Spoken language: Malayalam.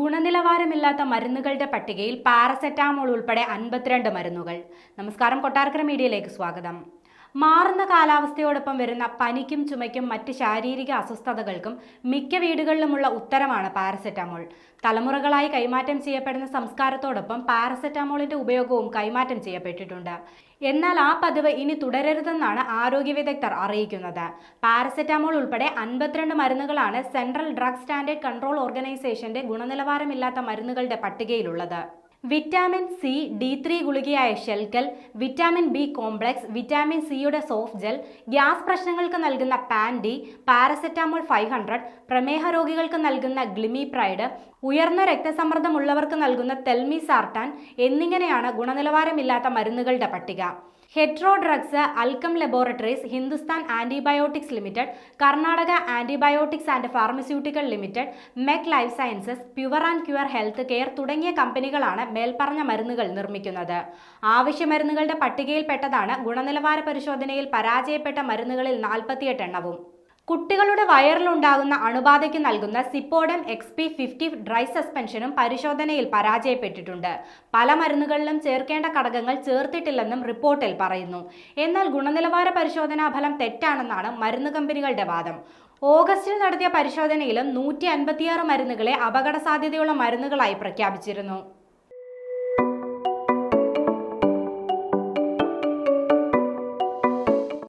ഗുണനിലവാരമില്ലാത്ത മരുന്നുകളുടെ പട്ടികയിൽ പാരസെറ്റാമോൾ ഉൾപ്പെടെ 52 മരുന്നുകൾ. നമസ്കാരം, കൊട്ടാരക്കര മീഡിയയിലേക്ക് സ്വാഗതം. മാറുന്ന കാലാവസ്ഥയോടൊപ്പം വരുന്ന പനിക്കും ചുമയ്ക്കും മറ്റ് ശാരീരിക അസ്വസ്ഥതകൾക്കും മിക്ക വീടുകളിലുമുള്ള ഉത്തരമാണ് പാരസെറ്റാമോൾ. തലമുറകളായി കൈമാറ്റം ചെയ്യപ്പെടുന്ന സംസ്കാരത്തോടൊപ്പം പാരസെറ്റാമോളിന്റെ ഉപയോഗവും കൈമാറ്റം ചെയ്യപ്പെട്ടിട്ടുണ്ട്. എന്നാൽ ആ പതിവ് ഇനി തുടരരുതെന്നാണ് ആരോഗ്യ വിദഗ്ധർ അറിയിക്കുന്നത്. പാരസെറ്റാമോൾ ഉൾപ്പെടെ 52 മരുന്നുകളാണ് സെൻട്രൽ ഡ്രഗ് സ്റ്റാൻഡേർഡ് കൺട്രോൾ ഓർഗനൈസേഷന്റെ ഗുണനിലവാരമില്ലാത്ത മരുന്നുകളുടെ പട്ടികയിലുള്ളത്. വിറ്റാമിൻ സി D3 ഗുളികയായ Shelcal, vitamin B complex, vitamin സിയുടെ സോഫ്റ്റ് ജെൽ, ഗ്യാസ് പ്രശ്നങ്ങൾക്ക് നൽകുന്ന പാൻഡി, പാരസെറ്റാമോൾ 500, പ്രമേഹ രോഗികൾക്ക് നൽകുന്ന ഗ്ലിമിപ്രൈഡ്, ഉയർന്ന രക്തസമ്മർദ്ദമുള്ളവർക്ക് നൽകുന്ന തെൽമിസാർട്ടാൻ എന്നിങ്ങനെയാണ് ഗുണനിലവാരമില്ലാത്ത മരുന്നുകളുടെ പട്ടിക. Hetero drugs, Alkem laboratories, Hindustan antibiotics limited, Karnataka antibiotics and pharmaceutical limited, Mec life sciences, pure and cure health care തുടങ്ങിയ കമ്പനികളാണ് മേൽപ്പറഞ്ഞ മരുന്നുകൾ നിർമ്മിക്കുന്നത്. ആവശ്യ മരുന്നുകളുടെ പട്ടികയിൽപ്പെട്ടതാണ് ഗുണനിലവാര പരിശോധനയിൽ പരാജയപ്പെട്ട മരുന്നുകളിൽ 48 എണ്ണവും. കുട്ടികളുടെ വയറിലുണ്ടാകുന്ന അണുബാധയ്ക്ക് നൽകുന്ന സിപ്പോഡം XP50 ഡ്രൈ സസ്പെൻഷനും പരിശോധനയിൽ പരാജയപ്പെട്ടിട്ടുണ്ട്. പല മരുന്നുകളിലും ചേർക്കേണ്ട ഘടകങ്ങൾ ചേർത്തിട്ടില്ലെന്നും റിപ്പോർട്ടിൽ പറയുന്നു. എന്നാൽ ഗുണനിലവാര പരിശോധനാ ഫലം തെറ്റാണെന്നാണ് മരുന്ന് കമ്പനികളുടെ വാദം. ഓഗസ്റ്റിൽ നടത്തിയ പരിശോധനയിലും 156 മരുന്നുകളെ അപകട സാധ്യതയുള്ള മരുന്നുകളായി പ്രഖ്യാപിച്ചിരുന്നു.